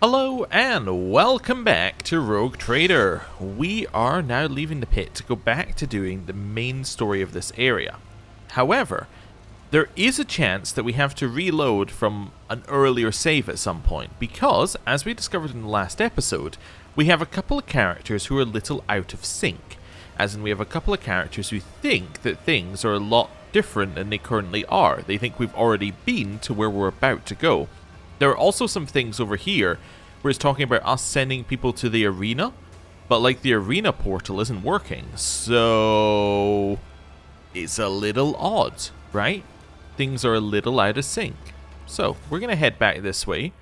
Hello and welcome back to Rogue Trader. We are now leaving the pit to go back to doing the main story of this area. However, there is a chance that we have to reload from an earlier save at some point because, as we discovered in the last episode, we have a couple of characters who are a little out of sync. As in, we have a couple of characters who think that things are a lot different than they currently are. They think we've already been to where we're about to go. There are also some things over here where it's talking about us sending people to the arena, but like the arena portal isn't working, so it's a little odd, right? Things are a little out of sync. So we're going to head back this way.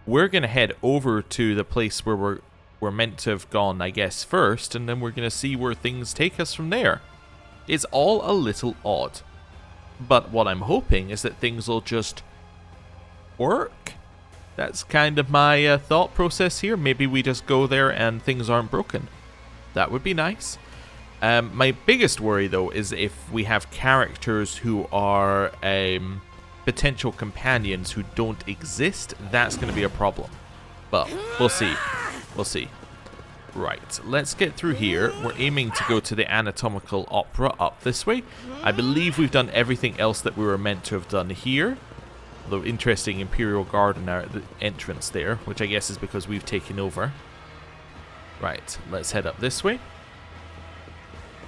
We're going to head over to the place where we're meant to have gone, I guess, first, and then we're going to see where things take us from there. It's all a little odd, but what I'm hoping is that things will just work. That's kind of my thought process here. Maybe we just go there and things aren't broken. That would be nice. My biggest worry, though, is if we have characters who are potential companions who don't exist, that's going to be a problem. But we'll see. We'll see. Right, let's get through here. We're aiming to go to the anatomical opera up this way. I believe we've done everything else that we were meant to have done here. Although interesting Imperial Garden at the entrance there, which I guess is because we've taken over. Right, let's head up this way.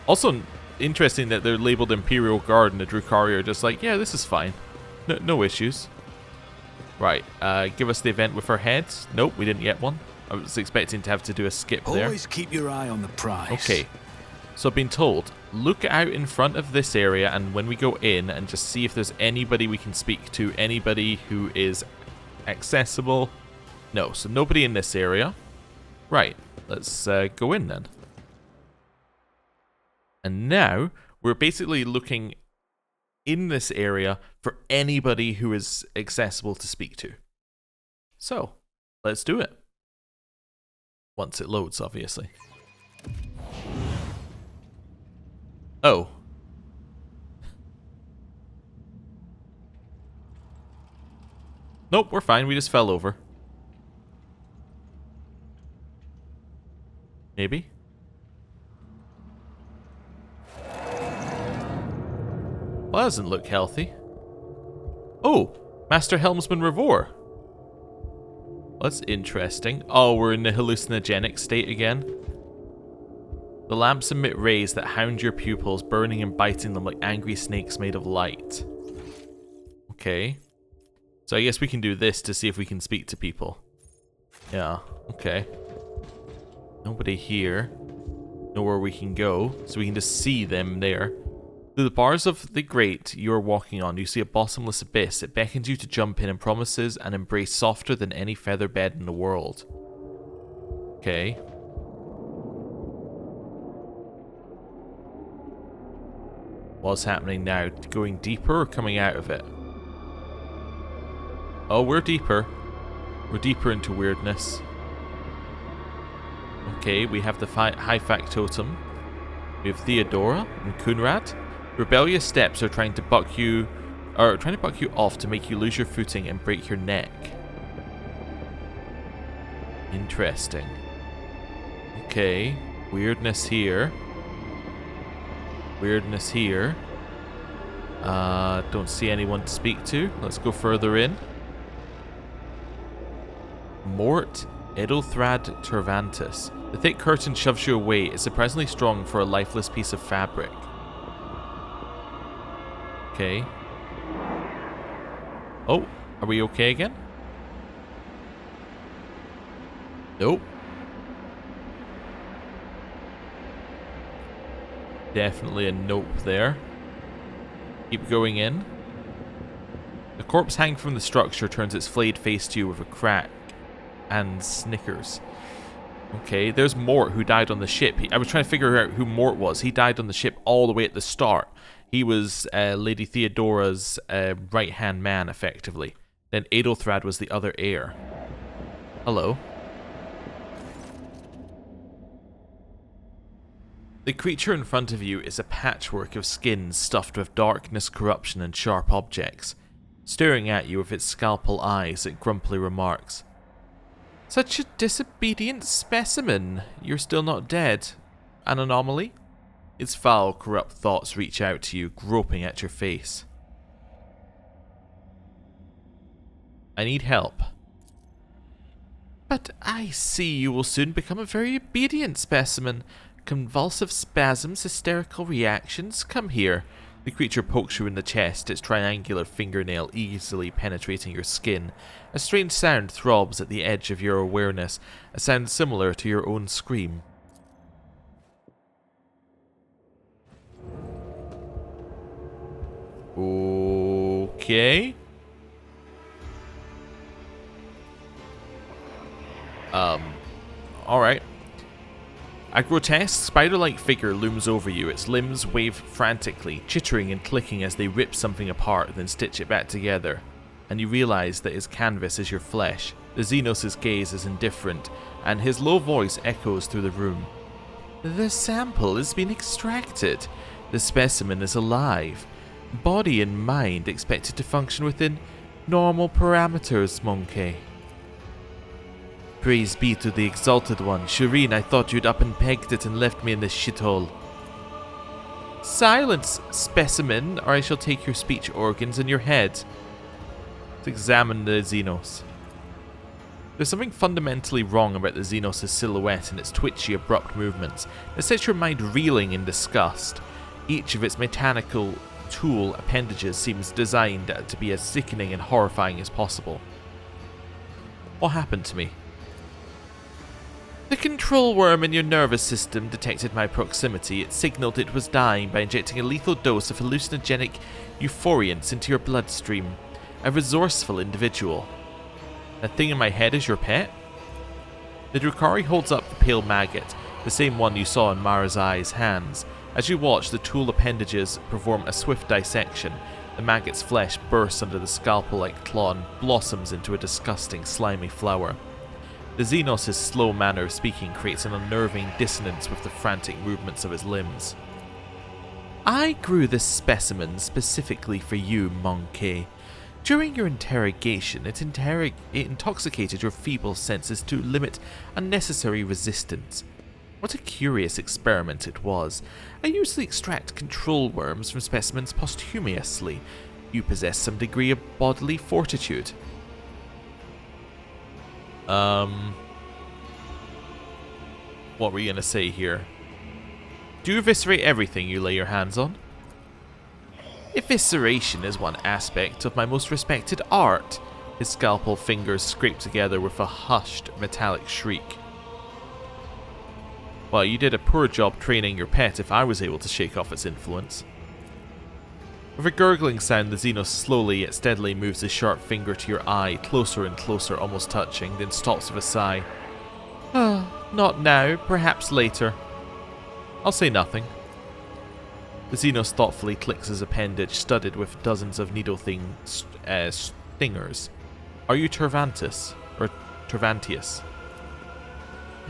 Also interesting that they're labeled Imperial Garden. The Drukhari are just like, yeah, this is fine. No issues. Right, give us the event with our heads. Nope, we didn't get one. I was expecting to have to do a skip there. Always keep your eye on the prize. Okay, so I've been told, look out in front of this area and when we go in and just see if there's anybody we can speak to, anybody who is accessible. No, so nobody in this area. Right, let's go in then. And now we're basically looking in this area for anybody who is accessible to speak to. So, let's do it. Once it loads, obviously. Oh. Nope, we're fine. We just fell over. Maybe? Well, that doesn't look healthy. Oh! Master Helmsman Revor. That's interesting. Oh, we're in the hallucinogenic state again. The lamps emit rays that hound your pupils, burning and biting them like angry snakes made of light. Okay. So I guess we can do this to see if we can speak to people. Yeah, okay. Nobody here. Nowhere we can go, so we can just see them there. Through the bars of the grate you are walking on, you see a bottomless abyss. It beckons you to jump in and promises an embrace softer than any feather bed in the world. Okay. What's happening now? Going deeper or coming out of it? Oh, we're deeper. We're deeper into weirdness. Okay, we have the high factotum. We have Theodora and Kunrad. Rebellious steps are trying to buck you off to make you lose your footing and break your neck. Interesting. Okay, weirdness here. Weirdness here. Don't see anyone to speak to. Let's go further in. Mort Edelthrad Tervantias. The thick curtain shoves you away. It's surprisingly strong for a lifeless piece of fabric. Okay. Oh, are we okay again? Nope. Definitely a nope there. Keep going in. The corpse hanging from the structure turns its flayed face to you with a crack and snickers. Okay, there's Mort who died on the ship. I was trying to figure out who Mort was. He died on the ship all the way at the start. He was Lady Theodora's right-hand man, effectively. Then Edelthrad was the other heir. Hello. The creature in front of you is a patchwork of skins stuffed with darkness, corruption, and sharp objects. Staring at you with its scalpel eyes, it grumpily remarks, Such a disobedient specimen. You're still not dead. An anomaly? Its foul, corrupt thoughts reach out to you, groping at your face. I need help. But I see you will soon become a very obedient specimen. Convulsive spasms, hysterical reactions. Come here. The creature pokes you in the chest, its triangular fingernail easily penetrating your skin. A strange sound throbs at the edge of your awareness, a sound similar to your own scream. Okay. Alright. A grotesque, spider-like figure looms over you, its limbs wave frantically, chittering and clicking as they rip something apart, then stitch it back together. And you realize that his canvas is your flesh. The Xenos' gaze is indifferent, and his low voice echoes through the room. The sample has been extracted. The specimen is alive. Body and mind expected to function within normal parameters, Monkey. Praise be to the Exalted One. Shireen, I thought you'd up and pegged it and left me in this shithole. Silence, specimen, or I shall take your speech organs and your head. Let's examine the Xenos. There's something fundamentally wrong about the Xenos' silhouette and its twitchy, abrupt movements that sets your mind reeling in disgust. Each of its mechanical tool appendages seems designed to be as sickening and horrifying as possible. What happened to me? The control worm in your nervous system detected my proximity. It signaled it was dying by injecting a lethal dose of hallucinogenic euphoriants into your bloodstream. A resourceful individual. That thing in my head is your pet? The Drukhari holds up the pale maggot, the same one you saw in Marazai's hands. As you watch, the tool appendages perform a swift dissection. The maggot's flesh bursts under the scalpel-like claw and blossoms into a disgusting, slimy flower. The Xenos' slow manner of speaking creates an unnerving dissonance with the frantic movements of his limbs. I grew this specimen specifically for you, Monkey. During your interrogation, it intoxicated your feeble senses to limit unnecessary resistance. What a curious experiment it was. I usually extract control worms from specimens posthumously. You possess some degree of bodily fortitude. What were you gonna say here? Do you eviscerate everything you lay your hands on? Evisceration is one aspect of my most respected art. His scalpel fingers scrape together with a hushed, metallic shriek. Well, you did a poor job training your pet if I was able to shake off its influence. With a gurgling sound, the Xenos slowly yet steadily moves his sharp finger to your eye, closer and closer, almost touching, then stops with a sigh. Not now, perhaps later. I'll say nothing. The Xenos thoughtfully clicks his appendage, studded with dozens of stingers. Are you Tervantias? Or Tervantias?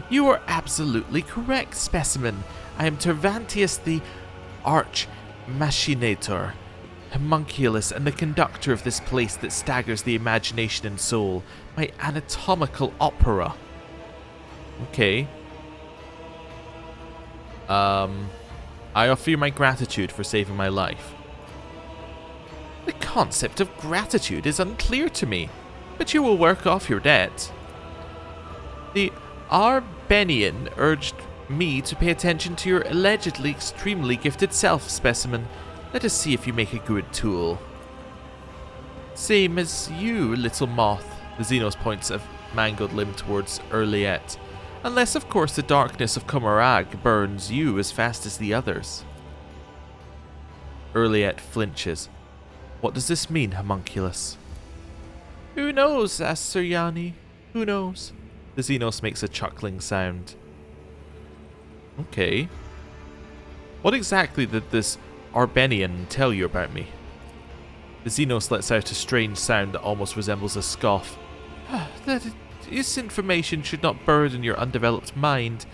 You are absolutely correct, specimen. I am Tervantias the Arch-Machinator, homunculus and the conductor of this place that staggers the imagination and soul, my anatomical opera. Okay. I offer you my gratitude for saving my life. The concept of gratitude is unclear to me, but you will work off your debt. The Arbenian urged me to pay attention to your allegedly extremely gifted self, specimen. Let us see if you make a good tool. Same as you, little moth. The Xenos points a mangled limb towards Owlcat. Unless, of course, the darkness of Komarag burns you as fast as the others. Owlcat flinches. What does this mean, homunculus? Who knows, asks Suryani. Who knows? The Xenos makes a chuckling sound. Okay. What exactly did this Arbenian tell you about me? The Xenos lets out a strange sound that almost resembles a scoff. This information should not burden your undeveloped mind.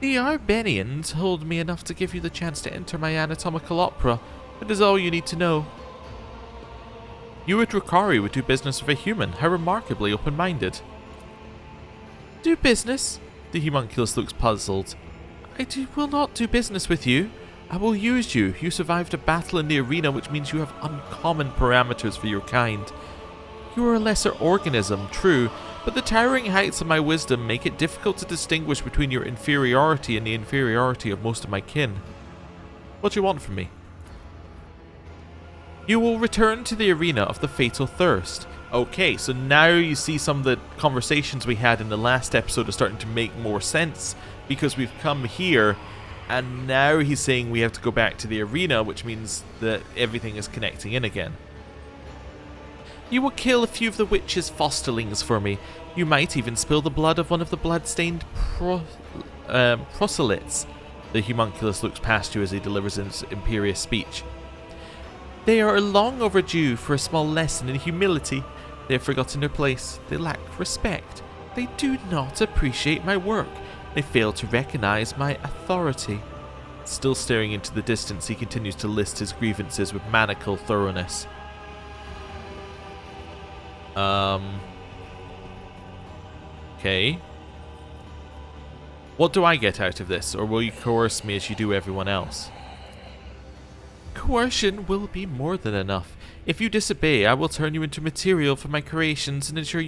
The Arbenian told me enough to give you the chance to enter my anatomical opera. That is all you need to know. You at Drukhari would do business with a human. How remarkably open-minded. Do business? The homunculus looks puzzled. Will not do business with you. I will use you. You survived a battle in the arena, which means you have uncommon parameters for your kind. You are a lesser organism, true, but the towering heights of my wisdom make it difficult to distinguish between your inferiority and the inferiority of most of my kin. What do you want from me? You will return to the arena of the Fatal Thirst. Okay, so now you see some of the conversations we had in the last episode are starting to make more sense, because we've come here, and now he's saying we have to go back to the arena, which means that everything is connecting in again. You will kill a few of the witch's fosterlings for me. You might even spill the blood of one of the blood-stained proselytes. The homunculus looks past you as he delivers his imperious speech. They are long overdue for a small lesson in humility. They have forgotten their place. They lack respect. They do not appreciate my work. They fail to recognize my authority. Still staring into the distance, he continues to list his grievances with maniacal thoroughness. Okay. What do I get out of this, or will you coerce me as you do everyone else? Coercion will be more than enough. If you disobey, I will turn you into material for my creations and ensure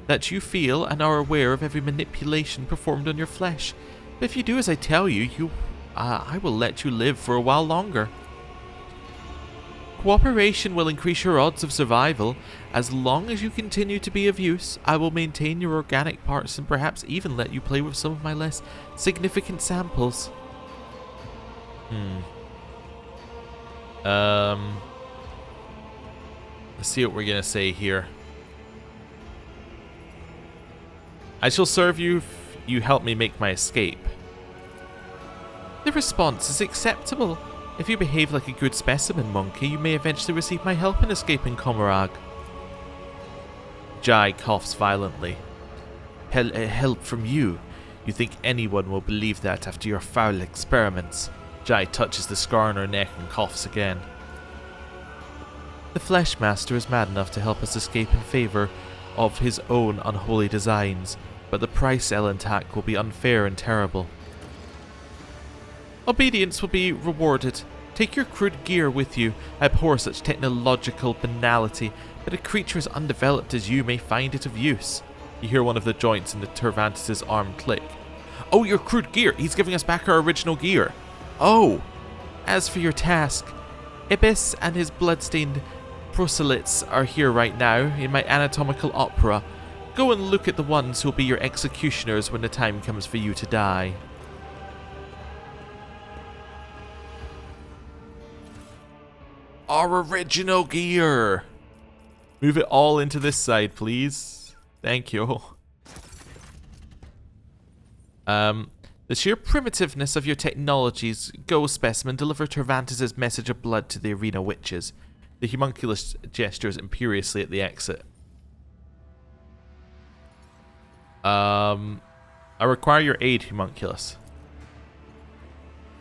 that you feel and are aware of every manipulation performed on your flesh. But if you do as I tell you, I will let you live for a while longer. Cooperation will increase your odds of survival. As long as you continue to be of use, I will maintain your organic parts and perhaps even let you play with some of my less significant samples. Let's see what we're gonna say here. I shall serve you if you help me make my escape. The response is acceptable. If you behave like a good specimen monkey, you may eventually receive my help in escaping Komarag. Jai coughs violently. Help from you? You think anyone will believe that after your foul experiments? Jai touches the scar on her neck and coughs again. The Flesh Master is mad enough to help us escape in favour of his own unholy designs, but the price Ellentak will be unfair and terrible. Obedience will be rewarded. Take your crude gear with you. I abhor such technological banality, but a creature as undeveloped as you may find it of use. You hear one of the joints in the Tervantias' arm click. Oh, your crude gear! He's giving us back our original gear! Oh! As for your task, Ibis and his bloodstained proselytes are here right now, in my anatomical opera. Go and look at the ones who will be your executioners when the time comes for you to die. Our original gear! Move it all into this side, please. Thank you. The sheer primitiveness of your technologies. Go, specimen, deliver Tervantias' message of blood to the arena witches. The homunculus gestures imperiously at the exit. I require your aid, homunculus.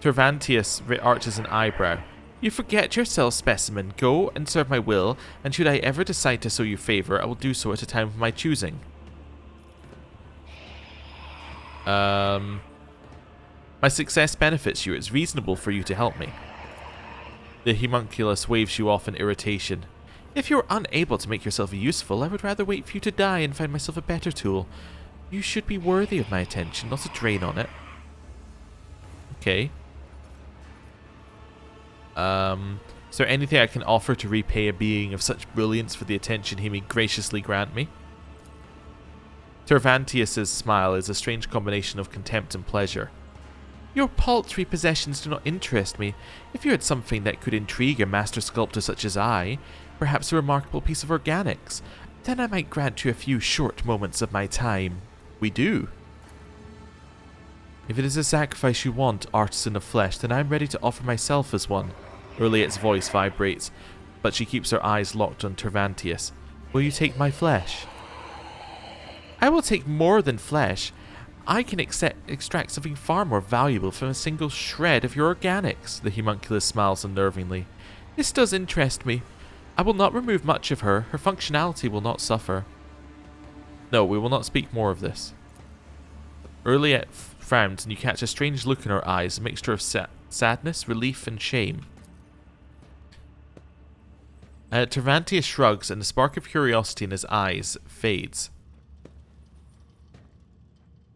Tervantias arches an eyebrow. You forget yourself, specimen. Go and serve my will, and should I ever decide to show you favour, I will do so at a time of my choosing. My success benefits you. It's reasonable for you to help me. The homunculus waves you off in irritation. If you're unable to make yourself useful, I would rather wait for you to die and find myself a better tool. You should be worthy of my attention, not a drain on it. Okay. Is there anything I can offer to repay a being of such brilliance for the attention he may graciously grant me? Tervantias' smile is a strange combination of contempt and pleasure. Your paltry possessions do not interest me. If you had something that could intrigue a master sculptor such as I, perhaps a remarkable piece of organics, then I might grant you a few short moments of my time. We do. If it is a sacrifice you want, artisan of flesh, then I am ready to offer myself as one. Urliet's voice vibrates, but she keeps her eyes locked on Tervantias. Will you take my flesh? I will take more than flesh. I can extract something far more valuable from a single shred of your organics. The homunculus smiles unnervingly. This does interest me. I will not remove much of her. Her functionality will not suffer. No, we will not speak more of this. Earliet frowns and you catch a strange look in her eyes, a mixture of sadness, relief, and shame. Tervantias shrugs and the spark of curiosity in his eyes fades.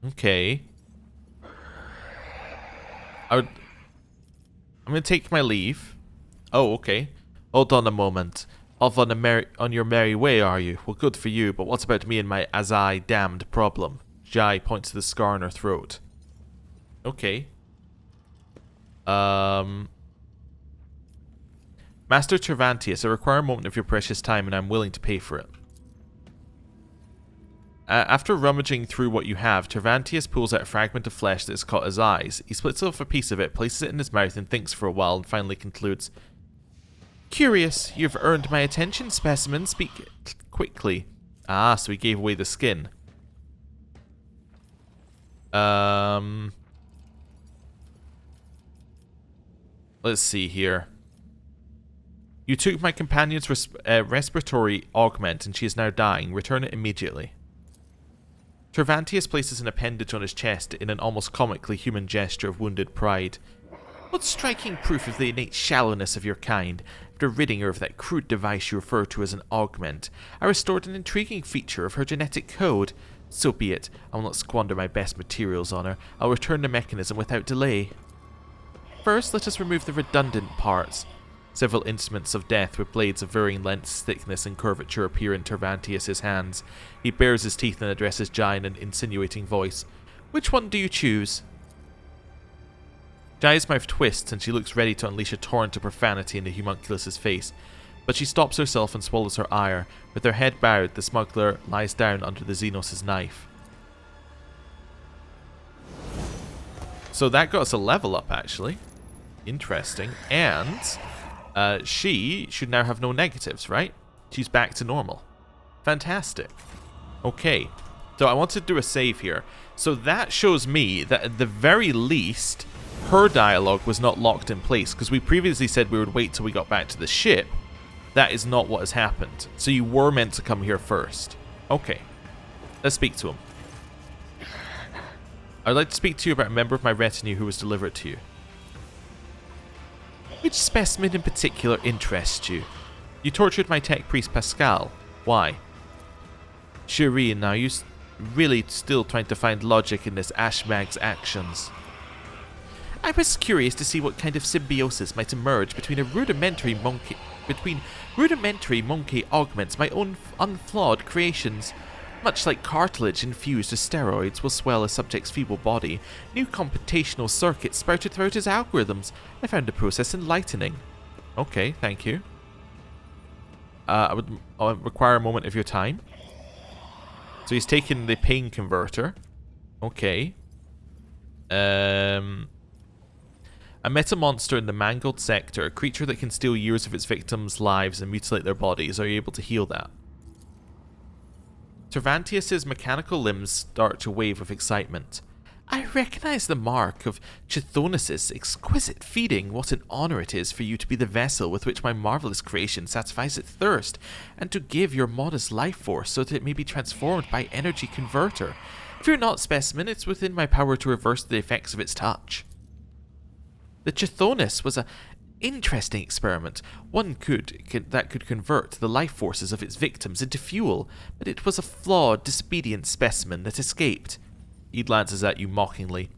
Okay. I'm going to take my leave. Oh, okay. Hold on a moment. Off on your merry way, are you? Well, good for you, but what about me and my damned problem? Jai points to the scar on her throat. Okay. Master Tervantias, I require a moment of your precious time and I'm willing to pay for it. After rummaging through what you have, Tervantias pulls out a fragment of flesh that has caught his eyes. He splits off a piece of it, places it in his mouth and thinks for a while and finally concludes, "Curious, you've earned my attention, specimen. Speak quickly." Ah, so he gave away the skin. Let's see here. You took my companion's respiratory augment and she is now dying. Return it immediately. Tervantias places an appendage on his chest in an almost comically human gesture of wounded pride. What striking proof of the innate shallowness of your kind. After ridding her of that crude device you refer to as an augment, I restored an intriguing feature of her genetic code. So be it. I will not squander my best materials on her. I'll return the mechanism without delay. First, let us remove the redundant parts. Several instruments of death with blades of varying lengths, thickness, and curvature appear in Tervantias' hands. He bares his teeth and addresses Jai in an insinuating voice. Which one do you choose? Jai's mouth twists and she looks ready to unleash a torrent of profanity in the homunculus's face, but she stops herself and swallows her ire. With her head bowed, the smuggler lies down under the Xenos' knife. So that got us a level up, actually. Interesting. And she should now have no negatives, right? She's back to normal. Fantastic. Okay. So I want to do a save here. So that shows me that at the very least, her dialogue was not locked in place, because we previously said we would wait till we got back to the ship. That is not what has happened. So you were meant to come here first. Okay. Let's speak to him. I'd like to speak to you about a member of my retinue who was delivered to you. Which specimen in particular interests you? You tortured my tech priest Pascal. Why? Shireen, now you really still trying to find logic in this Ashmag's actions. I was curious to see what kind of symbiosis might emerge between rudimentary monkey augments, my own unflawed creations. Much like cartilage infused with steroids will swell a subject's feeble body, new computational circuits sprouted throughout his algorithms. I found the process enlightening. Okay, thank you. I would require a moment of your time. So he's taken the pain converter. Okay. I met a monster in the mangled sector, a creature that can steal years of its victims' lives and mutilate their bodies. Are you able to heal that? Tervantias' mechanical limbs start to wave with excitement. I recognize the mark of Chthonus' exquisite feeding. What an honor it is for you to be the vessel with which my marvelous creation satisfies its thirst, and to give your modest life force so that it may be transformed by energy converter. Fear not, specimen, it's within my power to reverse the effects of its touch. The Chthonus was an interesting experiment. One that could convert the life forces of its victims into fuel, but it was a flawed, disobedient specimen that escaped. He glances at you mockingly.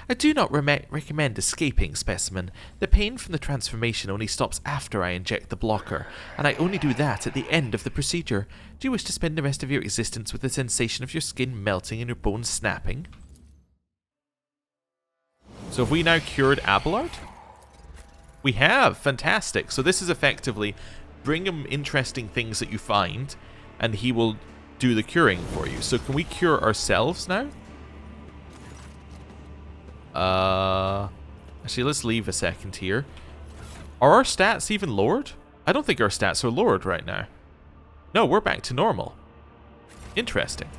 I do not recommend escaping, specimen. The pain from the transformation only stops after I inject the blocker, and I only do that at the end of the procedure. Do you wish to spend the rest of your existence with the sensation of your skin melting and your bones snapping? So have we now cured Abelard? We have! Fantastic! So this is effectively bring him interesting things that you find, and he will do the curing for you. So can we cure ourselves now? Actually, let's leave a second here. Are our stats even lowered? I don't think our stats are lowered right now. No, we're back to normal. Interesting.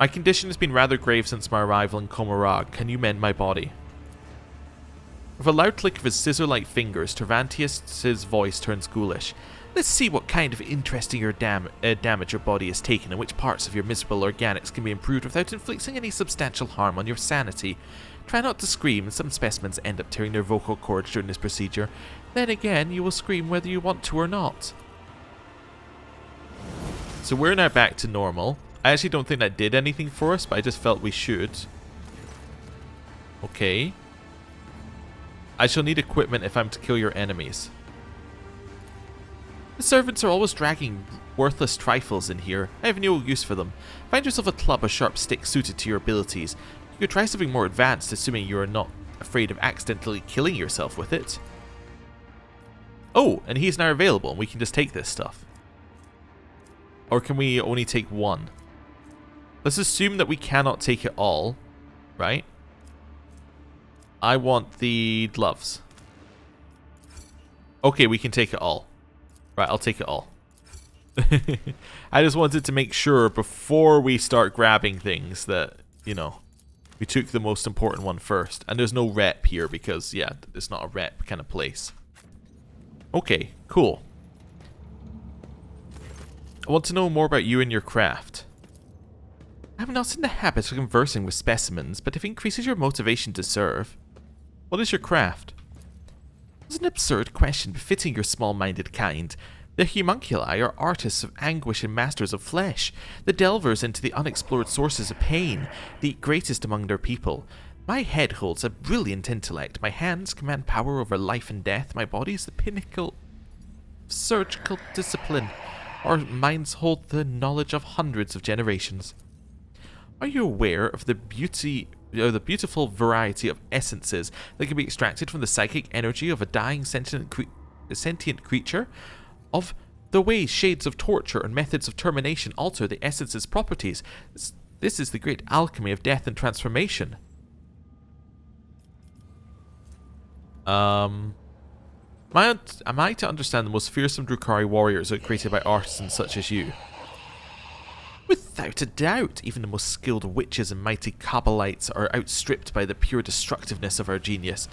My condition has been rather grave since my arrival in Komarag. Can you mend my body? With a loud click of his scissor-like fingers, Tervantias' voice turns ghoulish. Let's see what kind of interesting damage your body has taken and which parts of your miserable organics can be improved without inflicting any substantial harm on your sanity. Try not to scream, some specimens end up tearing their vocal cords during this procedure. Then again, you will scream whether you want to or not. So we're now back to normal. I actually don't think that did anything for us, but I just felt we should. Okay. I shall need equipment if I'm to kill your enemies. The servants are always dragging worthless trifles in here. I have no use for them. Find yourself a club or sharp stick suited to your abilities. You could try something more advanced, assuming you are not afraid of accidentally killing yourself with it. Oh, and he's now available, and we can just take this stuff. Or can we only take one? Let's assume that we cannot take it all, right? I want the gloves. Okay, we can take it all. Right, I'll take it all. I just wanted to make sure before we start grabbing things that, you know, we took the most important one first. And there's no rep here because, yeah, it's not a rep kind of place. Okay, cool. I want to know more about you and your craft. I'm not in the habit of conversing with specimens, but if it increases your motivation to serve. What is your craft? It's an absurd question befitting your small-minded kind. The homunculi are artists of anguish and masters of flesh, the delvers into the unexplored sources of pain, the greatest among their people. My head holds a brilliant intellect, my hands command power over life and death, my body is the pinnacle of surgical discipline. Our minds hold the knowledge of hundreds of generations. Are you aware of the beautiful variety of essences that can be extracted from the psychic energy of a dying sentient creature? Of the ways shades of torture and methods of termination alter the essence's properties? This is the great alchemy of death and transformation. Am I to understand the most fearsome Drukhari warriors are created by artisans such as you? Without a doubt, even the most skilled witches and mighty Kabbalites are outstripped by the pure destructiveness of our genius.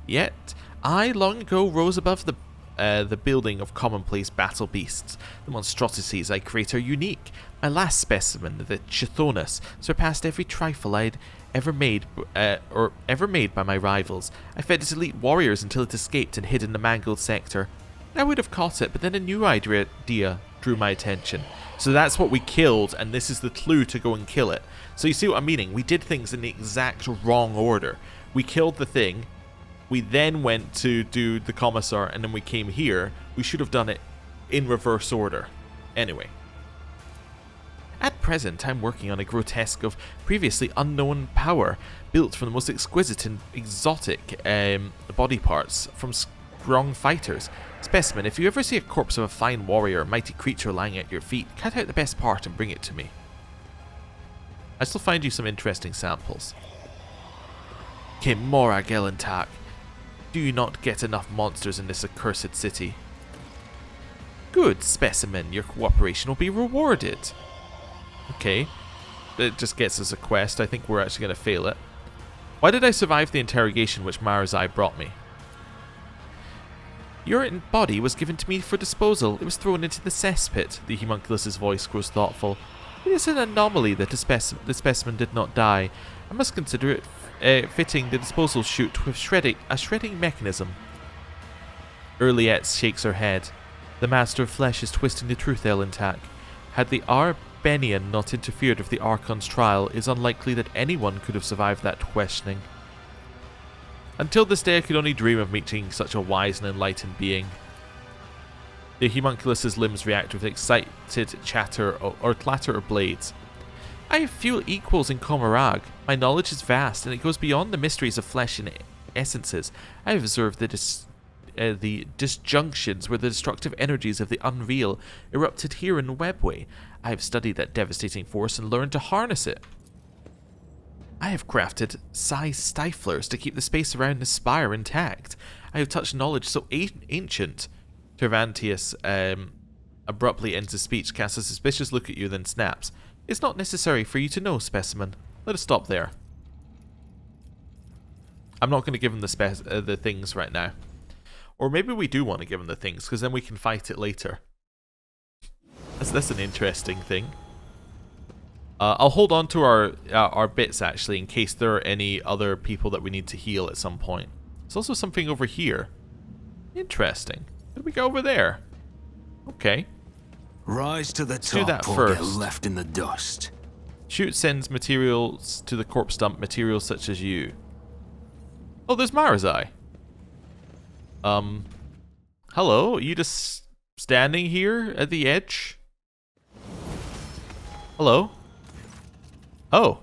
Yet, I long ago rose above the building of commonplace battle beasts. The monstrosities I create are unique. My last specimen, the Chthonus, surpassed every trifle I'd ever made by my rivals. I fed its elite warriors until it escaped and hid in the mangled sector. I would have caught it, but then a new idea drew my attention. So that's what we killed, and this is the clue to go and kill it. So you see what I'm meaning? We did things in the exact wrong order. We killed the thing, we then went to do the commissar, and then we came here. We should have done it in reverse order. Anyway. At present, I'm working on a grotesque of previously unknown power, built from the most exquisite and exotic body parts from strong fighters. Specimen, if you ever see a corpse of a fine warrior or mighty creature lying at your feet, cut out the best part and bring it to me. I still find you some interesting samples. Kimora Gelentak. Do you not get enough monsters in this accursed city? Good specimen, your cooperation will be rewarded. Okay, it just gets us a quest. I think we're actually going to fail it. Why did I survive the interrogation which Marazai brought me? Your body was given to me for disposal. It was thrown into the cesspit. The homunculus's voice grows thoughtful. It is an anomaly that the specimen did not die. I must consider it fitting the disposal chute with a shredding mechanism. Urliette shakes her head. The master of flesh is twisting the truth, Elentak. Had the Arbenian not interfered with the Archon's trial, it is unlikely that anyone could have survived that questioning. Until this day I could only dream of meeting such a wise and enlightened being. The homunculus's limbs react with excited chatter or clatter of blades. I have few equals in Komarag. My knowledge is vast, and it goes beyond the mysteries of flesh and essences. I have observed the disjunctions where the destructive energies of the unreal erupted here in Webway. I have studied that devastating force and learned to harness it. I have crafted size stiflers to keep the space around the spire intact. I have touched knowledge so ancient. Tervantias abruptly ends his speech, casts a suspicious look at you, then snaps. It's not necessary for you to know, specimen. Let us stop there. I'm not going to give him the things right now. Or maybe we do want to give him the things, because then we can fight it later. That's an interesting thing. I'll hold on to our bits, actually, in case there are any other people that we need to heal at some point. There's also something over here. Interesting. Did we go over there? Okay. Rise to the Let's do that top or get first. left in the dust. Shoot sends materials to the corpse dump, materials such as you. Oh, there's Marazai. Hello? Are you just standing here at the edge? Hello? Oh.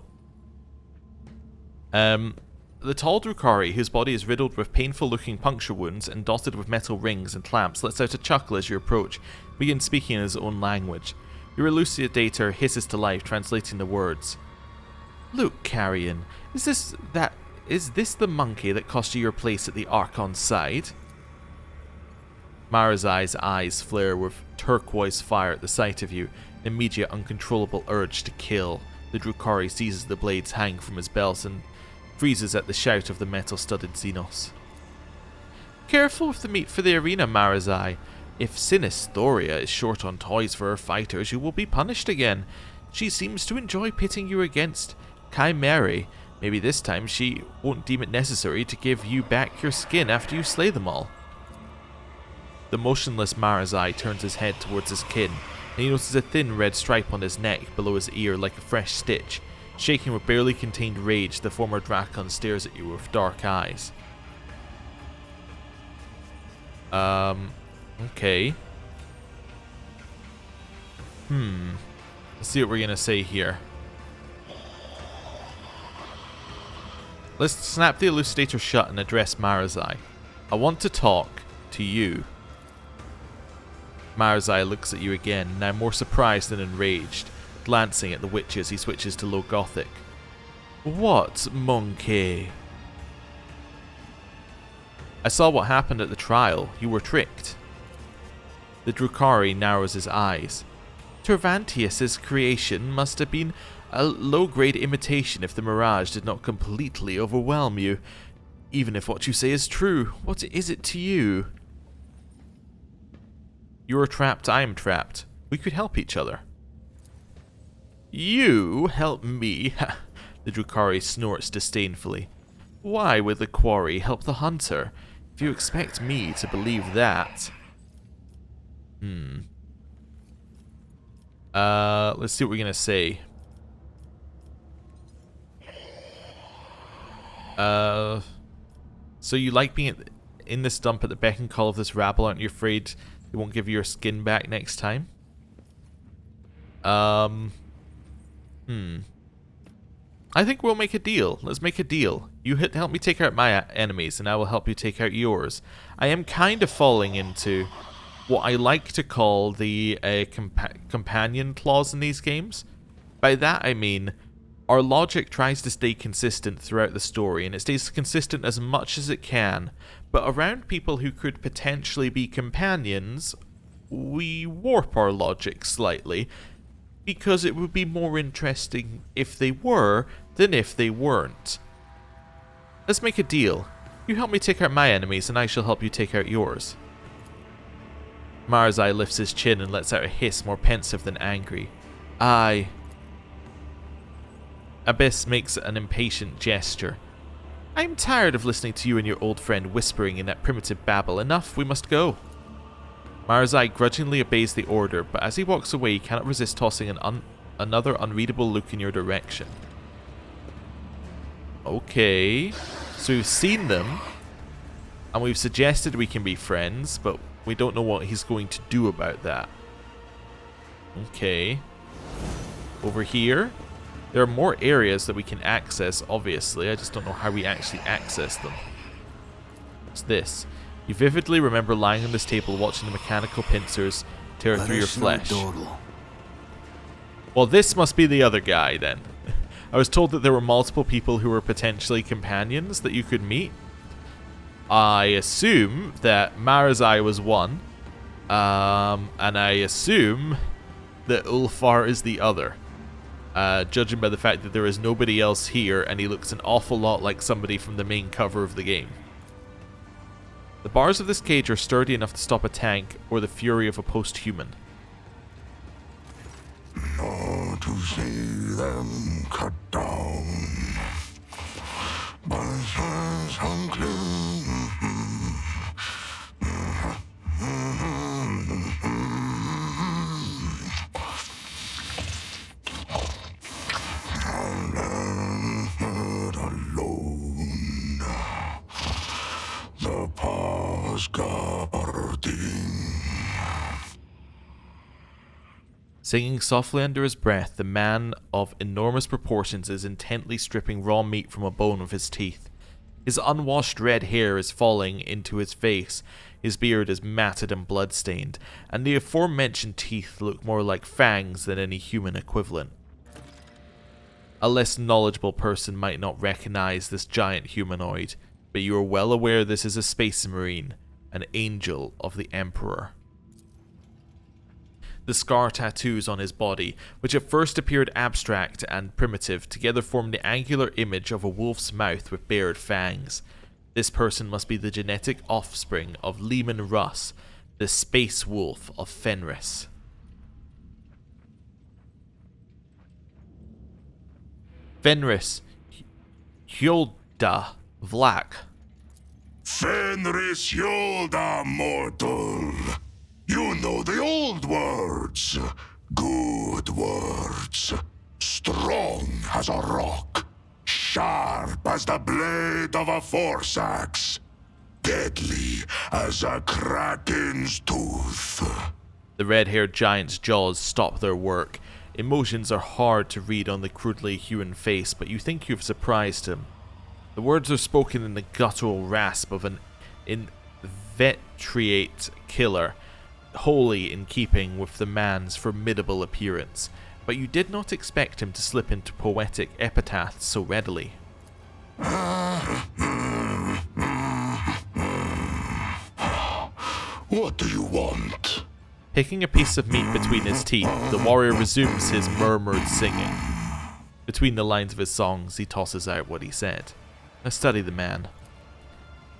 The tall Drukhari, whose body is riddled with painful-looking puncture wounds and dotted with metal rings and clamps, lets out a chuckle as you approach, begins speaking in his own language. Your elucidator hisses to life, translating the words. Look, Carrion, is this the monkey that cost you your place at the Archon's side? Marazai's eyes flare with turquoise fire at the sight of you, an immediate uncontrollable urge to kill. The Drukhari seizes the blades hang from his belt and freezes at the shout of the metal-studded Xenos. Careful with the meat for the arena, Marazai. If Sinistoria is short on toys for her fighters, you will be punished again. She seems to enjoy pitting you against Chimerae. Maybe this time she won't deem it necessary to give you back your skin after you slay them all. The motionless Marazai turns his head towards his kin, and he notices a thin red stripe on his neck below his ear like a fresh stitch. Shaking with barely contained rage, the former Drakon stares at you with dark eyes. Okay. Let's see what we're gonna say here. Let's snap the elucidator shut and address Marazai. I want to talk to you. Marazai looks at you again, now more surprised than enraged. Glancing at the witches, he switches to Low Gothic. What, monkey? I saw what happened at the trial. You were tricked. The Drukhari narrows his eyes. Tervantias' creation must have been a low-grade imitation if the mirage did not completely overwhelm you. Even if what you say is true, what is it to you? You are trapped, I am trapped. We could help each other. You help me? The Drukhari snorts disdainfully. Why would the quarry help the hunter? If you expect me to believe that... let's see what we're gonna say. So you like being in this dump at the beck and call of this rabble? Aren't you afraid they won't give you your skin back next time? I think we'll make a deal. Let's make a deal. You help me take out my enemies, and I will help you take out yours. I am kind of falling into what I like to call the companion clause in these games. By that I mean, our logic tries to stay consistent throughout the story, and it stays consistent as much as it can, but around people who could potentially be companions, we warp our logic slightly, because it would be more interesting if they were than if they weren't. Let's make a deal. You help me take out my enemies, and I shall help you take out yours. Marazai lifts his chin and lets out a hiss more pensive than angry. Aye. Abyss makes an impatient gesture. I'm tired of listening to you and your old friend whispering in that primitive babble. Enough, we must go. Marazai grudgingly obeys the order, but as he walks away, he cannot resist tossing another unreadable look in your direction. Okay. So we've seen them, and we've suggested we can be friends, but we don't know what he's going to do about that. Okay. Over here. There are more areas that we can access, obviously. I just don't know how we actually access them. What's this? You vividly remember lying on this table watching the mechanical pincers tear through your flesh. Well, this must be the other guy, then. I was told that there were multiple people who were potentially companions that you could meet. I assume that Marazai was one. And I assume that Ulfar is the other. Judging by the fact that there is nobody else here, and he looks an awful lot like somebody from the main cover of the game. The bars of this cage are sturdy enough to stop a tank or the fury of a post-human. see them cut down. But it turns unclean. I'll let alone. The paws guarding. Singing softly under his breath, the man of enormous proportions is intently stripping raw meat from a bone with his teeth. His unwashed red hair is falling into his face, his beard is matted and blood-stained, and the aforementioned teeth look more like fangs than any human equivalent. A less knowledgeable person might not recognize this giant humanoid, but you are well aware this is a space marine, an angel of the Emperor. The scar tattoos on his body, which at first appeared abstract and primitive, together form the angular image of a wolf's mouth with bared fangs. This person must be the genetic offspring of Leman Russ, the space wolf of Fenris. Fenris Hjolda Vlak. Fenris Hjolda, mortal. You know the old words. Good words. Strong as a rock. Sharp as the blade of a force axe. Deadly as a kraken's tooth. The red-haired giant's jaws stop their work. Emotions are hard to read on the crudely hewn face, but you think you've surprised him. The words are spoken in the guttural rasp of an inveterate killer, wholly in keeping with the man's formidable appearance, but you did not expect him to slip into poetic epitaphs so readily. What do you want? Picking a piece of meat between his teeth, the warrior resumes his murmured singing. Between the lines of his songs, he tosses out what he said. I study the man.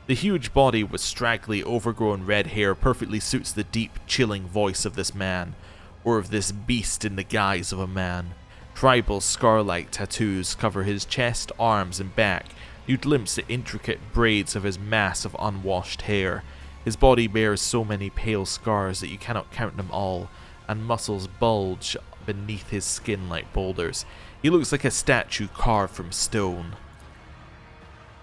The huge body with straggly, overgrown red hair perfectly suits the deep, chilling voice of this man, or of this beast in the guise of a man. Tribal scar-like tattoos cover his chest, arms, and back. You glimpse the intricate braids of his mass of unwashed hair. His body bears so many pale scars that you cannot count them all, and muscles bulge beneath his skin like boulders. He looks like a statue carved from stone.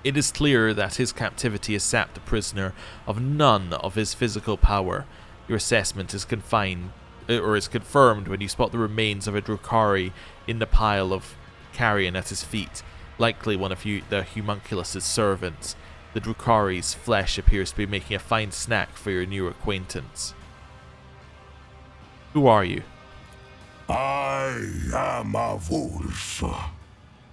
It is clear that his captivity has sapped the prisoner of none of his physical power. Your assessment is confirmed when you spot the remains of a Drukhari in the pile of carrion at his feet, likely one of the homunculus' servants. The Drukhari's flesh appears to be making a fine snack for your new acquaintance. Who are you? I am a wolf.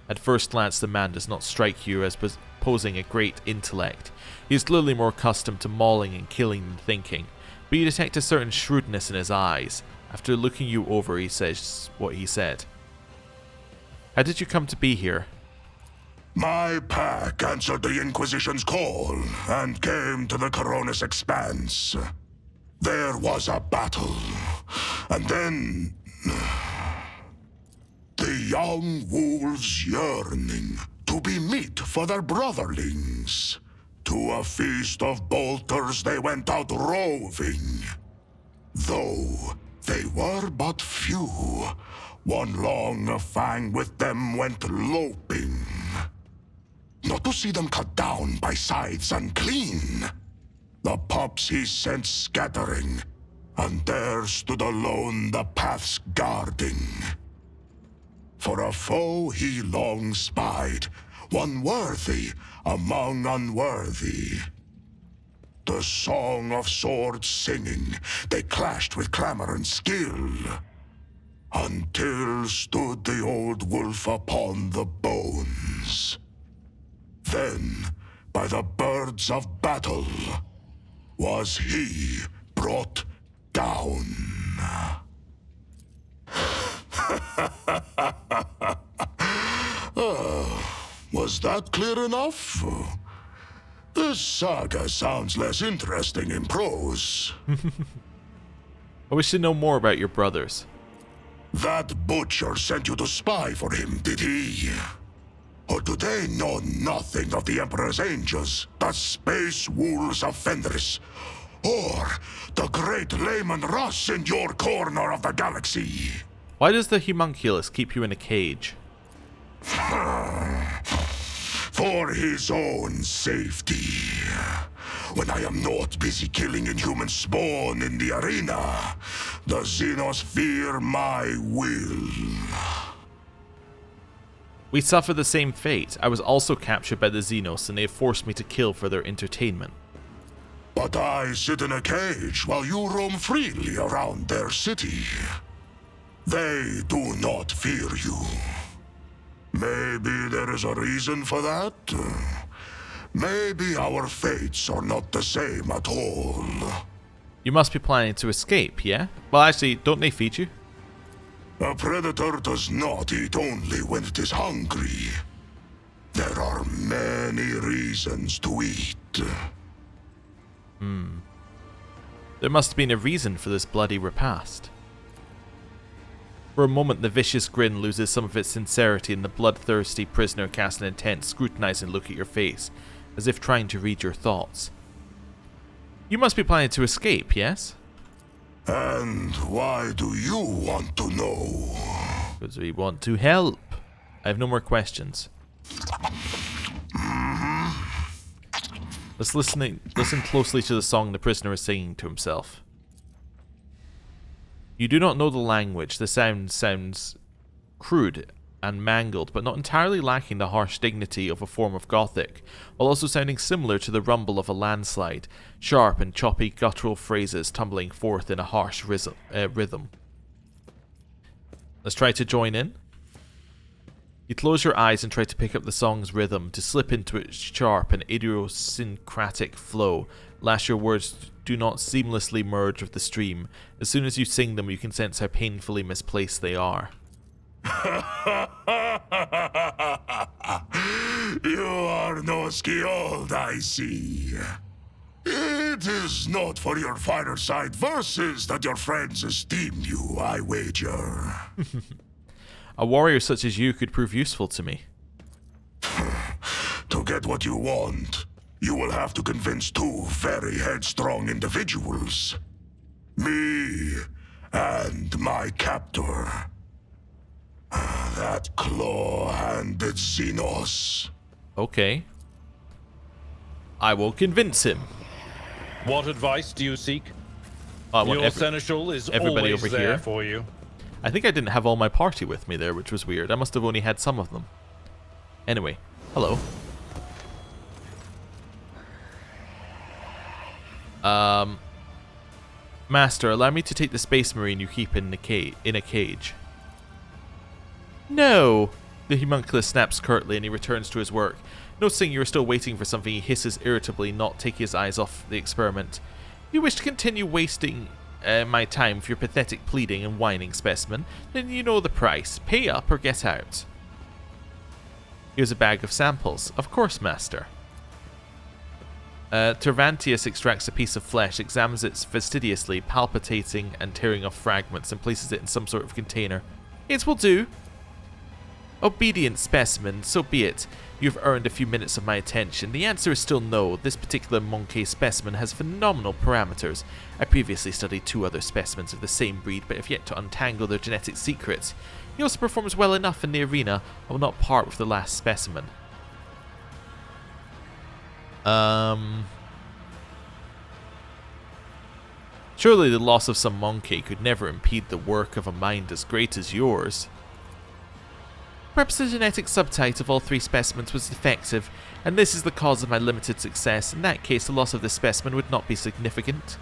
At first glance, the man does not strike you as posing a great intellect. He is clearly more accustomed to mauling and killing than thinking, but you detect a certain shrewdness in his eyes. After looking you over, he says what he said. How did you come to be here? My pack answered the Inquisition's call and came to the Koronus Expanse. There was a battle, and then the young wolves yearning to be meat for their brotherlings. To a feast of bolters they went out roving. Though they were but few, one long fang with them went loping. Not to see them cut down by scythes unclean. The pups he sent scattering, and there stood alone the paths guarding. For a foe he long spied, one worthy among unworthy. The song of swords singing, they clashed with clamor and skill, until stood the old wolf upon the bones. Then, by the birds of battle, was he brought down. Was that clear enough? This saga sounds less interesting in prose. I wish to know more about your brothers. That butcher sent you to spy for him, did he? Or do they know nothing of the Emperor's angels, the space wolves of Fenris, or the great layman Russ in your corner of the galaxy? Why does the homunculus keep you in a cage? For his own safety. When I am not busy killing inhuman spawn in the arena, the Xenos fear my will. We suffer the same fate. I was also captured by the Xenos, and they have forced me to kill for their entertainment. But I sit in a cage while you roam freely around their city. They do not fear you. Maybe there is a reason for that. Maybe our fates are not the same at all. You must be planning to escape, yeah? Well, actually, don't they feed you? A predator does not eat only when it is hungry. There are many reasons to eat. There must have been a reason for this bloody repast. For a moment, the vicious grin loses some of its sincerity, and the bloodthirsty prisoner casts an intense, scrutinizing look at your face, as if trying to read your thoughts. You must be planning to escape, yes? And why do you want to know? Because we want to help. I have no more questions. Let's listen closely to the song the prisoner is singing to himself. You do not know the language. The sound sounds crude and mangled, but not entirely lacking the harsh dignity of a form of Gothic, while also sounding similar to the rumble of a landslide, sharp and choppy guttural phrases tumbling forth in a harsh rhythm. Let's try to join in. You close your eyes and try to pick up the song's rhythm, to slip into its sharp and idiosyncratic flow. Last, your words do not seamlessly merge with the stream. As soon as you sing them, you can sense how painfully misplaced they are. You are no skilled, I see. It is not for your fireside verses that your friends esteem you, I wager. A warrior such as you could prove useful to me. To get what you want, you will have to convince two very headstrong individuals. Me and my captor. That claw-handed Xenos. Okay. I will convince him. What advice do you seek? I want Your seneschal is everybody always over there here. for you. I think I didn't have all my party with me there, which was weird. I must have only had some of them. Anyway, hello. Master, allow me to take the space marine you keep in a cage. No! The homunculus snaps curtly and he returns to his work. Noticing you are still waiting for something, he hisses irritably, not taking his eyes off the experiment. You wish to continue wasting my time for your pathetic pleading and whining, specimen? Then you know the price. Pay up or get out. Here's a bag of samples. Of course, master. Tervantias extracts a piece of flesh, examines it fastidiously, palpitating and tearing off fragments, and places it in some sort of container. It will do. Obedient specimen, so be it. You've earned a few minutes of my attention. The answer is still no. This particular monkey specimen has phenomenal parameters. I previously studied two other specimens of the same breed, but have yet to untangle their genetic secrets. He also performs well enough in the arena. I will not part with the last specimen. Surely the loss of some monkey could never impede the work of a mind as great as yours. Perhaps the genetic subtype of all three specimens was defective, and this is the cause of my limited success. In that case, the loss of this specimen would not be significant.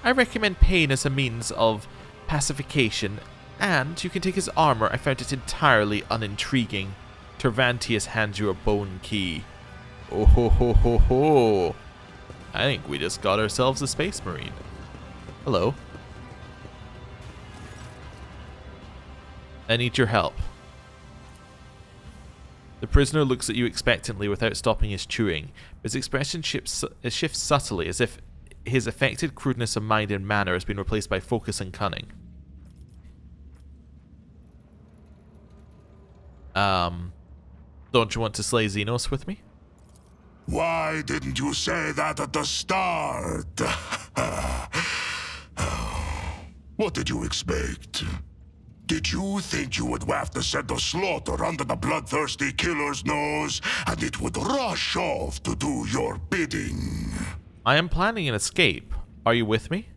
I recommend pain as a means of pacification, and you can take his armor. I found it entirely unintriguing. Tervantias hands you a bone key. Oh ho ho ho ho! I think we just got ourselves a space marine. Hello. I need your help. The prisoner looks at you expectantly without stopping his chewing. His expression shifts subtly, as if his affected crudeness of mind and manner has been replaced by focus and cunning. Don't you want to slay Xenos with me? Why didn't you say that at the start? What did you expect? Did you think you would waft the scent of slaughter under the bloodthirsty killer's nose, and it would rush off to do your bidding? I am planning an escape. Are you with me?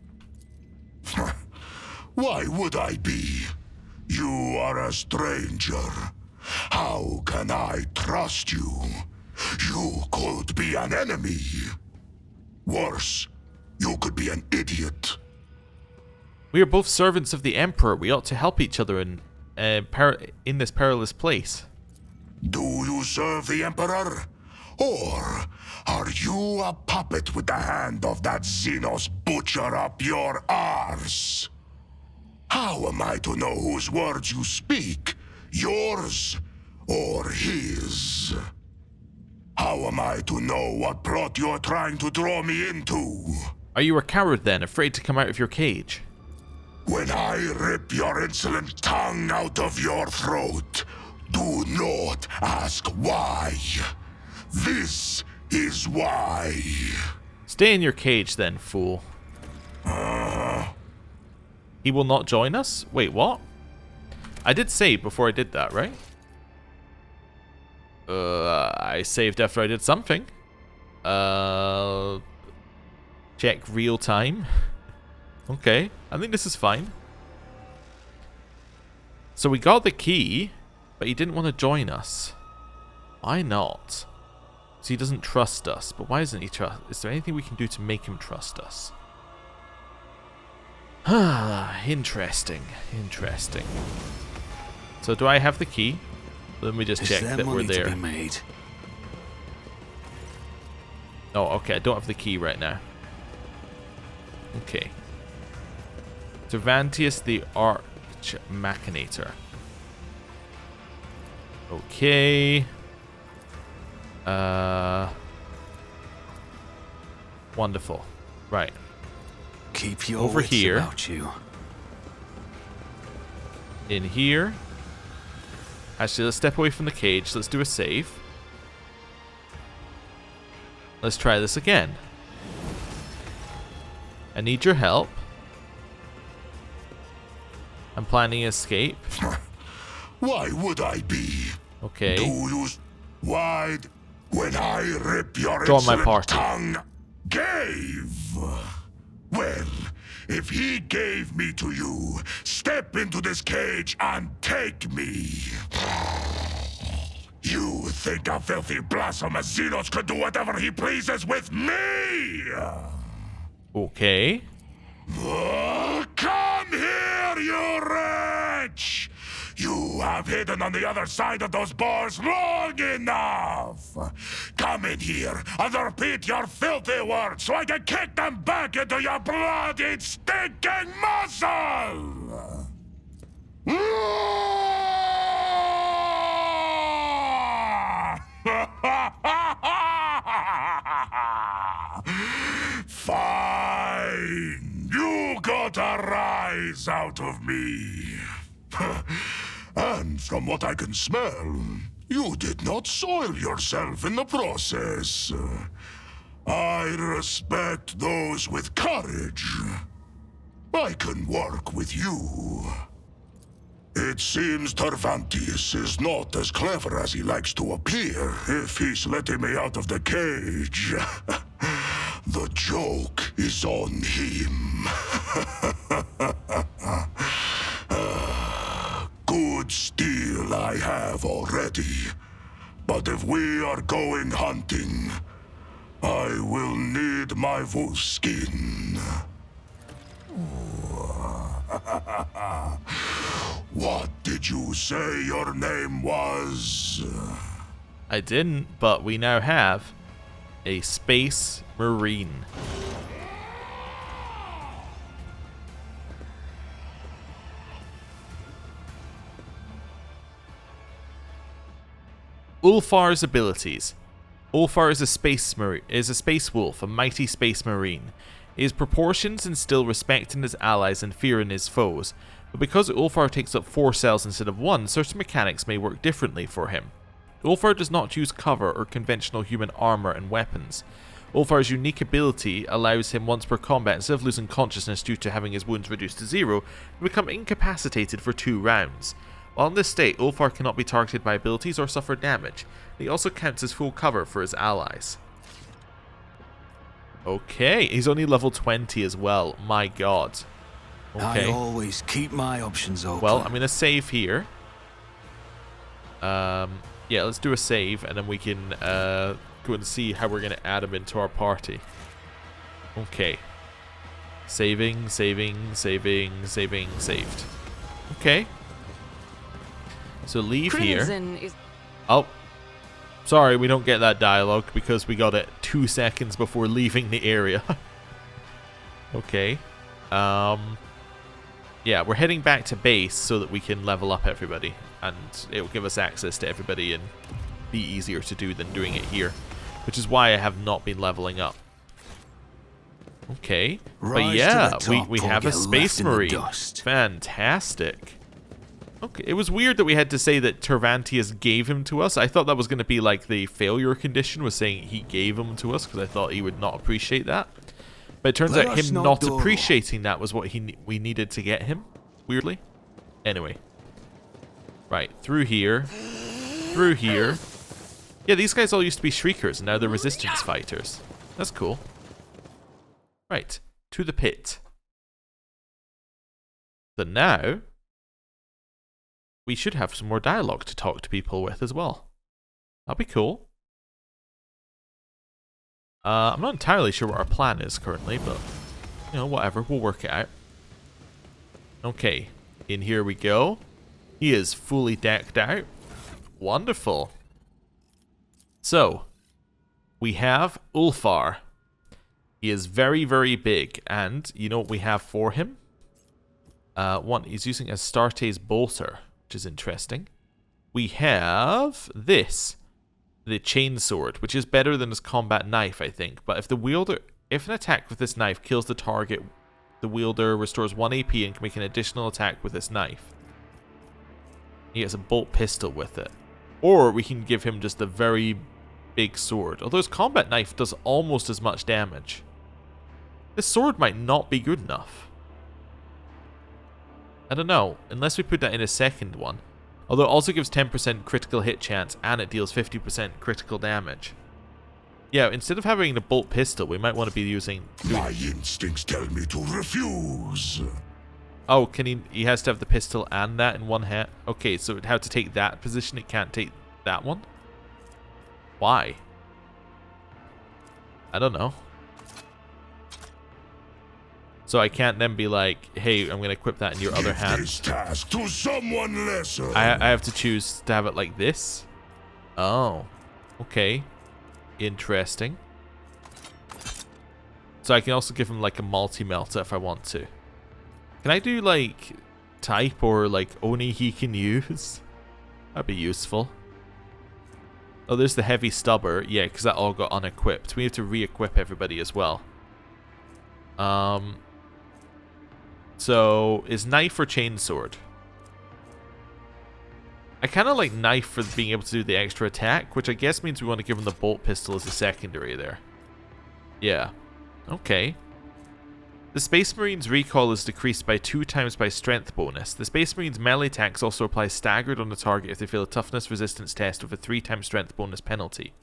Why would I be? You are a stranger. How can I trust you? You could be an enemy. Worse, you could be an idiot. We are both servants of the Emperor. We ought to help each other in this perilous place. Do you serve the Emperor? Or are you a puppet with the hand of that Xenos butcher up your arse? How am I to know whose words you speak? Yours or his? How am I to know what plot you're trying to draw me into? Are you a coward then, afraid to come out of your cage? When I rip your insolent tongue out of your throat, do not ask why. This is why. Stay in your cage then, fool. He will not join us? Wait, what? I did save before I did that, right? I saved after I did something. Check real time. Okay, I think this is fine. So we got the key, but he didn't want to join us. Why not? So he doesn't trust us, but why doesn't he trust? Is there anything we can do to make him trust us? Interesting, interesting. So do I have the key? Let me just check that we're there. Oh, okay, I don't have the key right now. Okay. Tervantias the Arch Machinator. Okay. Wonderful. Right. Keep your over wits here. About you. In here. Actually, let's step away from the cage. Let's do a save. Let's try this again. I need your help. I'm planning escape. Why would I be? Okay. Do you wide when I rip your Draw my insolent party. tongue? Gave. Well, if he gave me to you, step into this cage and take me. You think a filthy blasphemous Xenos could do whatever he pleases with me? Okay. Come here, you wretch! You have hidden on the other side of those bars long enough! Come in here and repeat your filthy words so I can kick them back into your bloody, stinking muzzle! Fine! You got a rise out of me! And from what I can smell, you did not soil yourself in the process. I respect those with courage. I can work with you. It seems Tervantias is not as clever as he likes to appear if he's letting me out of the cage. The joke is on him. Good steel I have already. But if we are going hunting, I will need my wolf skin. What did you say your name was? I didn't, but we now have a Space Marine. Ulfar's abilities. Ulfar is a space wolf, a mighty space marine. His proportions instill respect in his allies and fear in his foes. But because Ulfar takes up 4 cells instead of 1, certain mechanics may work differently for him. Ulfar does not use cover or conventional human armor and weapons. Ulfar's unique ability allows him once per combat, instead of losing consciousness due to having his wounds reduced to 0, to become incapacitated for 2 rounds. While in this state, Ulfar cannot be targeted by abilities or suffer damage. He also counts as full cover for his allies. Okay, he's only level 20 as well. My god. Okay. I always keep my options open. Well, I'm going to save here. Yeah, let's do a save, and then we can go and see how we're going to add him into our party. Okay. Saving, saved. Okay. So leave here. Oh. Sorry, we don't get that dialogue because we got it 2 seconds before leaving the area. Okay. Yeah, we're heading back to base so that we can level up everybody. And it will give us access to everybody and be easier to do than doing it here. Which is why I have not been leveling up. Okay. But yeah, we have a Space Marine. Fantastic. Okay, it was weird that we had to say that Tervantias gave him to us. I thought that was going to be like the failure condition, was saying he gave him to us, because I thought he would not appreciate that. But it turns out him not appreciating that was what we needed to get him, weirdly. Anyway. Right, through here. Through here. Yeah, these guys all used to be Shriekers, and now they're resistance fighters. That's cool. Right, to the pit. So now, we should have some more dialogue to talk to people with as well. That'll be cool. I'm not entirely sure what our plan is currently, but, you know, whatever. We'll work it out. Okay, in here we go. He is fully decked out. Wonderful. So, we have Ulfar. He is very, very big, and you know what we have for him? One, he's using Astarte's bolter, which is interesting. We have this, the chainsword, which is better than his combat knife, I think. But if an attack with this knife kills the target, the wielder restores 1 AP and can make an additional attack with this knife. He gets a bolt pistol with it. Or we can give him just a very big sword. Although his combat knife does almost as much damage. This sword might not be good enough. I don't know, unless we put that in a second one. Although it also gives 10% critical hit chance and it deals 50% critical damage. Yeah, instead of having the bolt pistol, we might want to be using... My instincts tell me to refuse. Oh, can he has to have the pistol and that in one hand? Okay, so it had to take that position, it can't take that one? Why? I don't know. So I can't then be like, hey, I'm going to equip that in your other hand. This task to someone lesser. I have to choose to have it like this? Oh. Okay. Interesting. So I can also give him like a multi-melta if I want to. Can I do like type or like only he can use? That'd be useful. Oh, there's the heavy stubber. Yeah, because that all got unequipped. We have to re-equip everybody as well. So, is knife or chainsword? I kind of like knife for being able to do the extra attack, which I guess means we want to give him the bolt pistol as a secondary there. Yeah. Okay. The Space Marine's recoil is decreased by 2 times by strength bonus. The Space Marine's melee attacks also apply staggered on the target if they fail a toughness resistance test with a 3 times strength bonus penalty.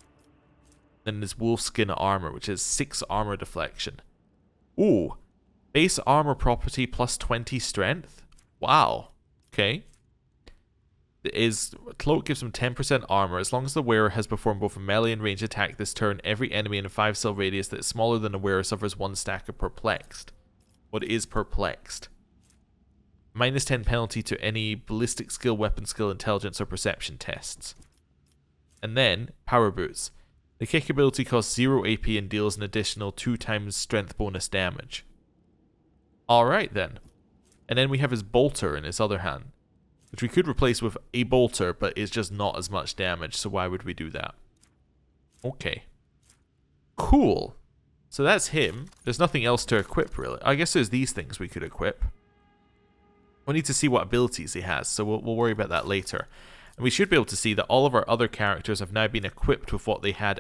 Then there's wolfskin armor, which is 6 armor deflection. Ooh. Base armor property plus 20 strength? Wow. Okay. His cloak gives him 10% armor. As long as the wearer has performed both a melee and ranged attack this turn, every enemy in a 5-cell radius that is smaller than the wearer suffers 1 stack of perplexed. What is perplexed? Minus 10 penalty to any ballistic skill, weapon skill, intelligence, or perception tests. And then, power boots. The kick ability costs 0 AP and deals an additional 2 times strength bonus damage. Alright then. And then we have his bolter in his other hand, which we could replace with a bolter, but it's just not as much damage, so why would we do that? Okay. Cool. So that's him. There's nothing else to equip, really. I guess there's these things we could equip. We'll need to see what abilities he has, so we'll worry about that later. And we should be able to see that all of our other characters have now been equipped with what they had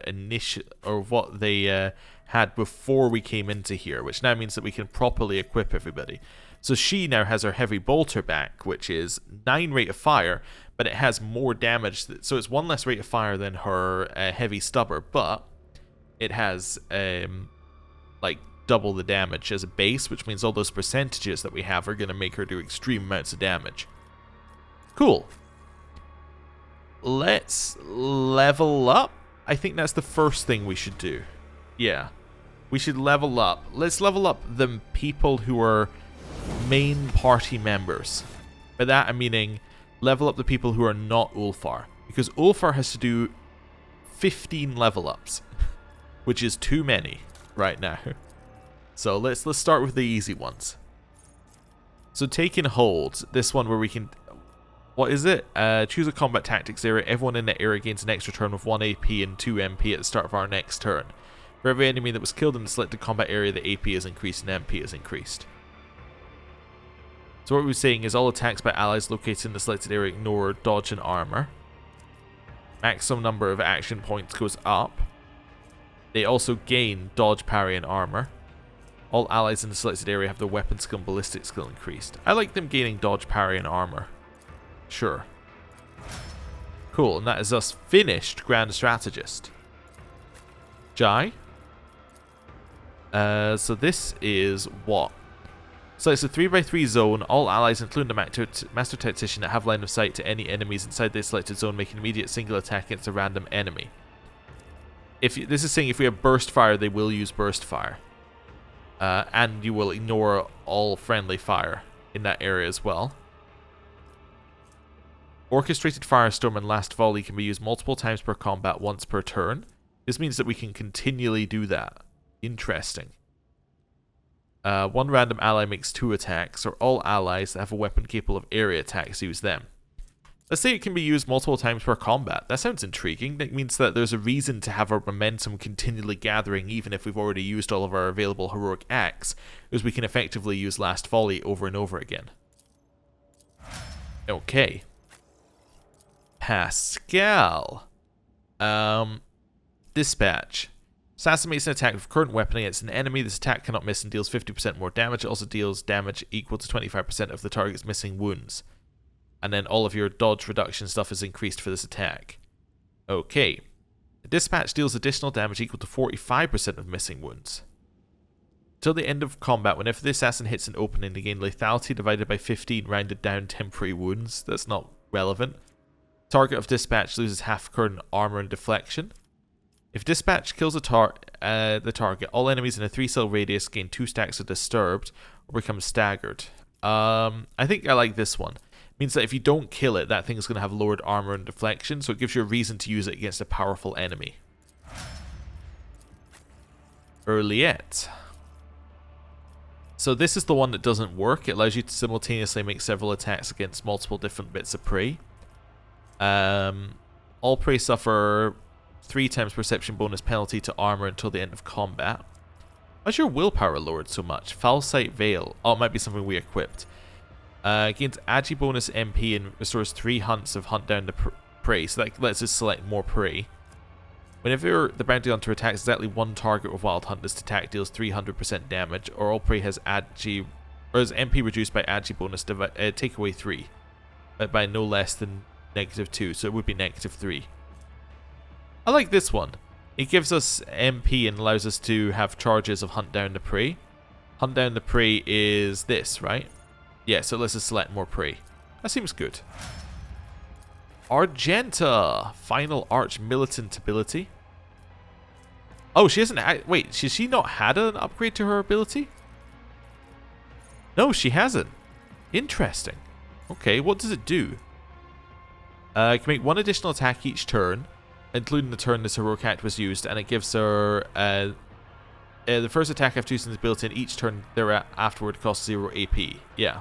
had before we came into here, which now means that we can properly equip everybody. So she now has her heavy bolter back, which is 9 rate of fire, but it has more damage. So it's 1 less rate of fire than her heavy stubber, but it has like double the damage as a base, which means all those percentages that we have are going to make her do extreme amounts of damage. Cool. Let's level up. I think that's the first thing we should do. Yeah. We should level up. Let's level up the people who are main party members. By that I'm meaning level up the people who are not Ulfar. Because Ulfar has to do 15 level ups. Which is too many right now. So let's start with the easy ones. So taking hold, this one where we can... What is it? Choose a combat tactics area. Everyone in the area gains an extra turn with 1 AP and 2 MP at the start of our next turn. For every enemy that was killed in the selected combat area, the AP is increased and MP is increased. So what we're saying is all attacks by allies located in the selected area ignore dodge and armor. Maximum number of action points goes up. They also gain dodge, parry, and armor. All allies in the selected area have their weapon skill and ballistic skill increased. I like them gaining dodge, parry, and armor. Sure. Cool, and that is us finished Grand Strategist. Jai? So this is what? So it's a 3x3 zone. All allies, including the Master Tactician, that have line of sight to any enemies inside the selected zone, make an immediate single attack against a random enemy. This is saying if we have burst fire, they will use burst fire. And you will ignore all friendly fire in that area as well. Orchestrated Firestorm and Last Volley can be used multiple times per combat, once per turn. This means that we can continually do that. Interesting. One random ally makes 2 attacks, or all allies that have a weapon capable of area attacks use them. Let's say it can be used multiple times per combat. That sounds intriguing. That means that there's a reason to have our momentum continually gathering even if we've already used all of our available heroic acts, because we can effectively use Last Volley over and over again. Okay. Pascal. Dispatch. Assassin makes an attack with current weapon against an enemy. This attack cannot miss and deals 50% more damage. It also deals damage equal to 25% of the target's missing wounds. And then all of your dodge reduction stuff is increased for this attack. Okay. Dispatch deals additional damage equal to 45% of missing wounds. Till the end of combat, whenever the assassin hits an opening, they gain lethality divided by 15 rounded down temporary wounds. That's not relevant. Target of Dispatch loses half current armor and deflection. If Dispatch kills the target, all enemies in a 3-cell radius gain 2 stacks of Disturbed or become staggered. I think I like this one. It means that if you don't kill it, that thing's going to have lowered armor and deflection, so it gives you a reason to use it against a powerful enemy. Earliette. So this is the one that doesn't work. It allows you to simultaneously make several attacks against multiple different bits of prey. All prey suffer 3 times perception bonus penalty to armor until the end of combat. Why's your willpower lowered so much? Foul Sight Veil. Oh, it might be something we equipped. Gains agi bonus MP and restores 3 hunts of hunt down the prey. So that lets us select more prey. Whenever the bounty hunter attacks exactly one target with Wild Hunt, this attack deals 300% damage, or all prey has agi, or is MP reduced by agi bonus take away 3, but by no less than -2, so it would be -3. I like this one. It gives us MP and allows us to have charges of Hunt Down the Prey. Hunt Down the Prey is this, right? Yeah, so let's just select more prey. That seems good. Argenta, final arch militant ability. Oh, she hasn't. Wait, has she not had an upgrade to her ability? No, she hasn't. Interesting. Okay, what does it do? It can make 1 additional attack each turn, including the turn this heroic act was used, and it gives her the first attack after using this ability, and each turn afterward costs 0 AP. Yeah.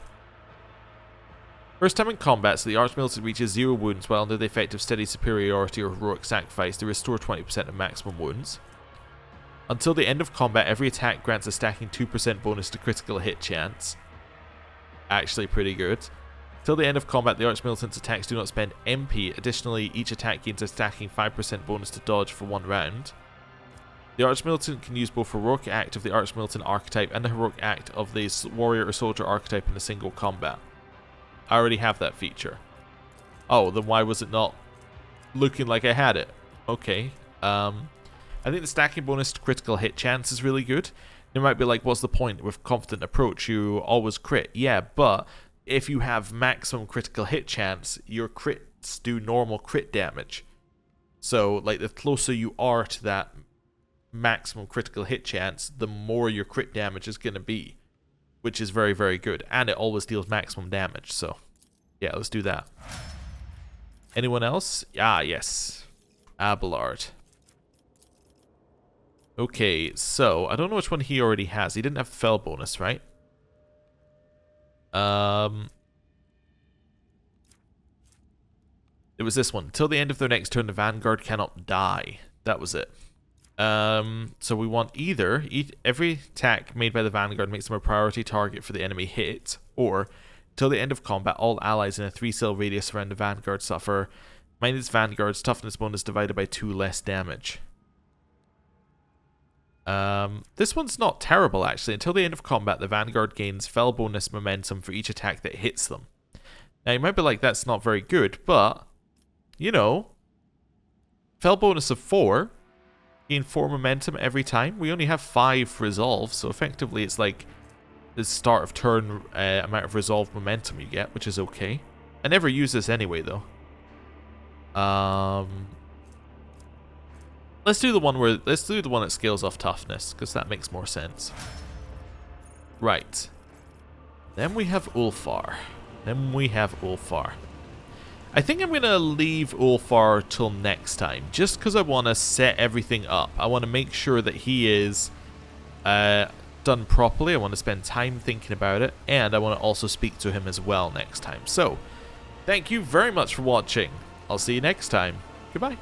First time in combat, so the Archmilitant reaches 0 wounds while under the effect of steady superiority or heroic sacrifice. They restore 20% of maximum wounds. Until the end of combat, every attack grants a stacking 2% bonus to critical hit chance. actually pretty good. Till the end of combat, the Archmilitant's attacks do not spend MP. Additionally, each attack gains a stacking 5% bonus to dodge for 1 round. The Archmilitant can use both Heroic Act of the Archmilitant archetype and the Heroic Act of the Warrior or Soldier archetype in a single combat. I already have that feature. Oh, then why was it not looking like I had it? Okay. I think the stacking bonus to critical hit chance is really good. You might be like, what's the point? With Confident Approach, you always crit. Yeah, but if you have maximum critical hit chance, your crits do normal crit damage. So, like, the closer you are to that maximum critical hit chance, the more your crit damage is going to be, which is very, very good. And it always deals maximum damage, so yeah, let's do that. Anyone else? Ah, yes. Abelard. Okay, so I don't know which one he already has. He didn't have fell bonus, right? It was this one. Till the end of their next turn, the Vanguard cannot die. That was it. So we want either every attack made by the Vanguard makes them a priority target for the enemy hit, or till the end of combat, all allies in a 3-cell radius around the Vanguard suffer minus Vanguard's toughness bonus divided by 2 less damage. This one's not terrible, actually. Until the end of combat, the Vanguard gains fell bonus momentum for each attack that hits them. Now, you might be like, that's not very good, but, you know, fell bonus of 4, gain 4 momentum every time. We only have 5 resolve, so effectively it's like the start of turn amount of resolved momentum you get, which is okay. I never use this anyway, though. Let's do the one that scales off toughness, because that makes more sense. Right. Then we have Ulfar. I think I'm going to leave Ulfar till next time, just because I want to set everything up. I want to make sure that he is done properly. I want to spend time thinking about it, and I want to also speak to him as well next time. So, thank you very much for watching. I'll see you next time. Goodbye.